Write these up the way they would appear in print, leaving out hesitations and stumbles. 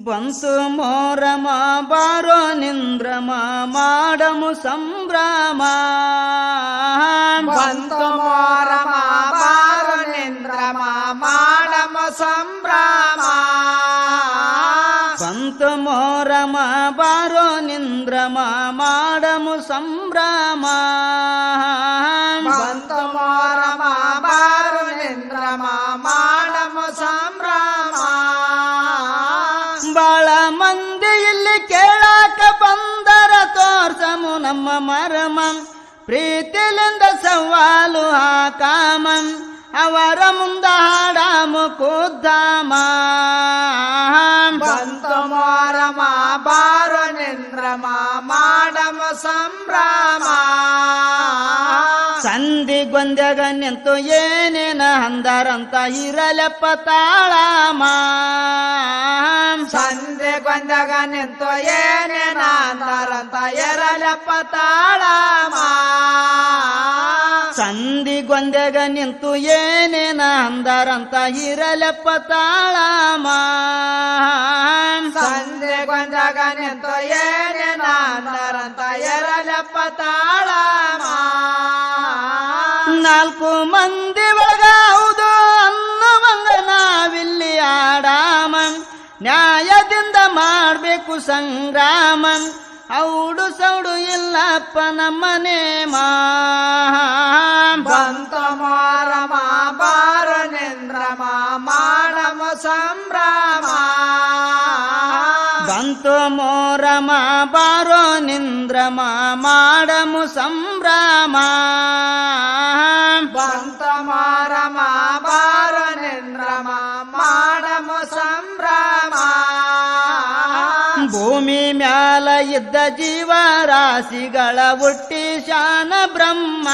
ಬಂತು ಮೋರಮ ಬಾರೋ ನಿಂದ್ರಮ ಮಾಡಮು ಸಂಭ್ರಮ ಬಂತು ಮೋರಮ ಬಾರೋ ನಿಂದ್ರಮ ಮಾಡಮು ಸಂಭ್ರಮ ಬಂತು ಮೋರಮ ಬಾರೋ ನಿಂದ್ರಮ ಮಾಡಮು ಸಂಭ್ರಮ ಬಂತು ಮೋರಮ ಬಾರೋ ನಿಂದ್ರಮ ಮಾಡಮು ಸಂಭ್ರಮ ಬಾಳ ಮಂದಿ ಇಲ್ಲಿ ಕೇಳಾಕ ಬಂದರ ತೋರ್ಸಮು ನಮ್ಮ ಮರಮ ಪ್ರೀತಿಲಿಂದ ಸವಾಲು ಹಾಕಾಮ ಅವರ ಮುಂದ ಹಾಡಾಮು ಖುದ್ದಾಮ ಬಂತು ಮೋರಮ ಬಾರೋ ನಿಂದ್ರಮ ಮಾಡಮು ಸಂಭ್ರಮ ಸಂಧಿ ಗೊಂದ್ಯಾಗ ನಿಂತು ಏನೇನ ಅಂದಾರಂತ ಇರಲೆಪ್ಪ ತಾಳಾಮ ಸಂಧೆ ಗೊಂದಾಗ ನಿಂತು ಏನೇನ ಅಂತಾರಂತ ಎರಲಪ್ಪ ತಾಳಮ ಸಂಧಿ ಗೊಂದ್ಯಾಗ ನಿಂತು ಏನೇನ ಅಂದಾರಂತ ಇರಲೆಪ್ಪ ತಾಳಾಮ ಸಂಧೆ ಗೊಂದಾಗ ನಿಂತು ಏನೇನ ಅಂತಾರಂತ ಎರಲಪ್ಪ ತಾಳಮ ನಾಲ್ಕು ಮಂದಿ ಒಳಗ ಹೌದು ಅನ್ನುವಂಗ ನಾವಿಲ್ಲಿ ಆಡಾಮ ನ್ಯಾಯದಿಂದ ಮಾಡಬೇಕು ಸಂಗ್ರಾಮ ಔಡು ಸೌಡು ಇಲ್ಲಪ್ಪ ನಮ್ಮ ನೇಮ ಬಂತು ಮೋರಮ ಬಾರೋ ನಿಂದ್ರಮ ಮಾಡಮು ಸಂಭ್ರಮ ಬಂತು ಮೋರಮ ಬಾರೋ ನಿಂದ್ರಮ ಮಾಡಮು ಸಂಭ್ರಮ ಬಂತು ಮೋರಮ ಬಾರೋ ನಿಂದ್ರಮ ಮಾಡಮು ಸಂಭ್ರಮ ಭೂಮಿ ಮ್ಯಾಲ ಇದ್ದ ಜೀವರಾಶಿಗಳ ಹುಟ್ಟಿಶಾನ ಬ್ರಹ್ಮ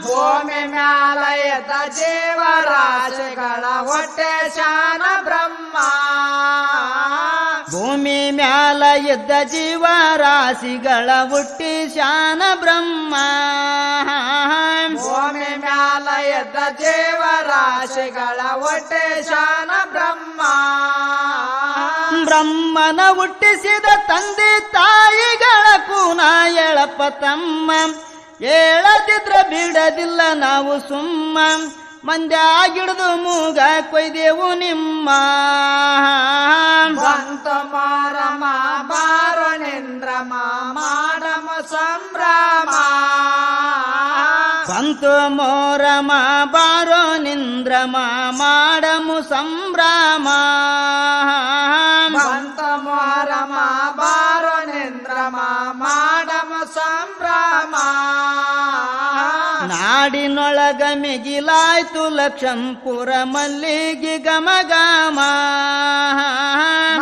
ಭೂಮಿ ಮ್ಯಾಲ ಎದ್ದ ಜೀವರಾಶಿಗಳ ಹೊಟ್ಟೆ ಶಾನ ಬ್ರಹ್ಮ ಭೂಮಿ ಮ್ಯಾಲ ಇದ್ದ ಜೀವರಾಶಿಗಳ ಹುಟ್ಟಿಶಾನ ಬ್ರಹ್ಮ ಭೂಮಿ ಮ್ಯಾಲ ಎದ್ದ ಜೀವರಾಶಿಗಳ ಹೊಟ್ಟೆ ಶಾನ ಬ್ರಹ್ಮ ಬ್ರಹ್ಮನ ಹುಟ್ಟಿಸಿದ ತಂದೆ ತಾಯಿಗಳ ಕೂನ ಎಳಪ್ಪ ತಮ್ಮ ಹೇಳದಿದ್ರ ಬಿಡದಿಲ್ಲ ನಾವು ಸುಮ್ಮ ಮಂದ್ಯಾಗಿಡ್ದು ಮೂಗ ಕೊಯ್ದೆವು ನಿಮ್ಮ ಬಂತು ಮೋರಮ ಬಾರೋ ನಿಂದ್ರಮ ಮಾಡಮು ಸಂಭ್ರಮ ಬಂತು ಮೋರಮ ಬಾರೋ ನಿಂದ್ರಮ ಮಾಡಮು ಸಂಭ್ರಮ ಬಂತು ಮೋರಮ ಬಾರೋ ನಿಂದ್ರಮ ಮಾಡಮು ಸಂಭ್ರಮ ನಾಡಿನೊಳಗ ಮಿಗಿಲಾಯ್ತು ಲಕ್ಷಂಪುರ ಮಲ್ಲಿಗೆ ಗಮಗಮ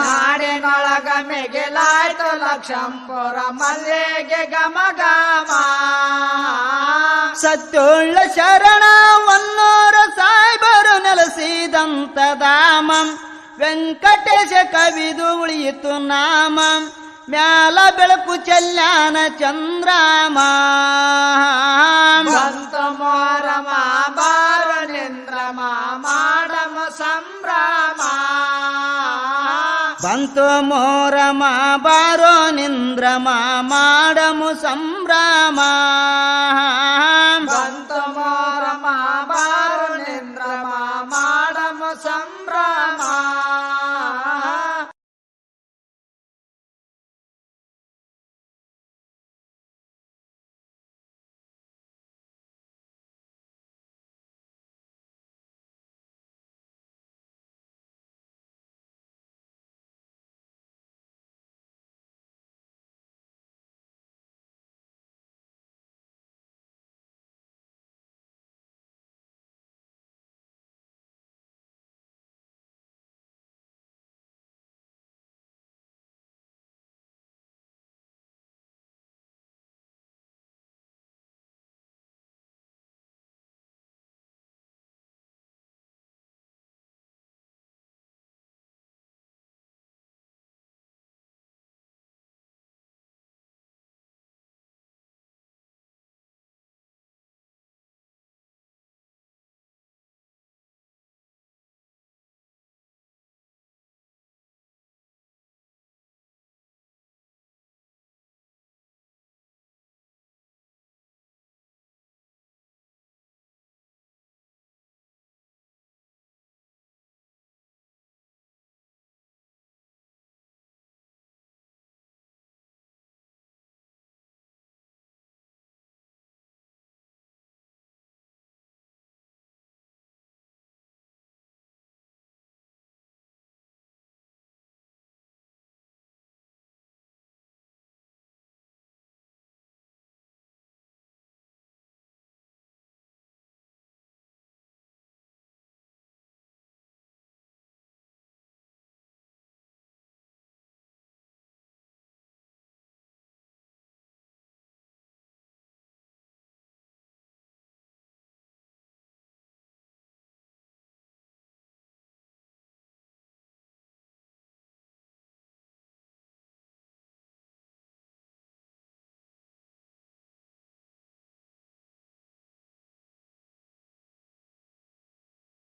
ನಾಡಿನೊಳಗ ಮಿಗಿಲಾಯ್ತು ಲಕ್ಷಂಪುರ ಮಲ್ಲಿಗೆ ಗಮಗಮ ಸತ್ಯೋಳ್ಳ ಶರಣ ಒನ್ನೂರ ಸಾಯ್ಬರು ನೆಲೆಸಿದಂತ ಧಾಮ ವೆಂಕಟೇಶ ಕವಿದು ಉಳಿಯಿತು ನಾಮ ಮ್ಯಾಲ ಬೆಳಕು ಚೆಲ್ಲಾನ ಚಂದ್ರಾಮ ಬಂತು ಮೋರಮ ಬಾರೋ ನಿಂದ್ರಮ ಮಾಡಮು ಸಂಭ್ರಮ ಬಂತು ಮೋರಮ ಬಾರೋ ನಿಂದ್ರಮ ಮಾಡಮು ಸಂಭ್ರಮ ಬಂತು ಮೋರಮ ಬಾರೋ ನಿಂದ್ರಮ ಮಾಡಮು ಸಂಭ್ರಮ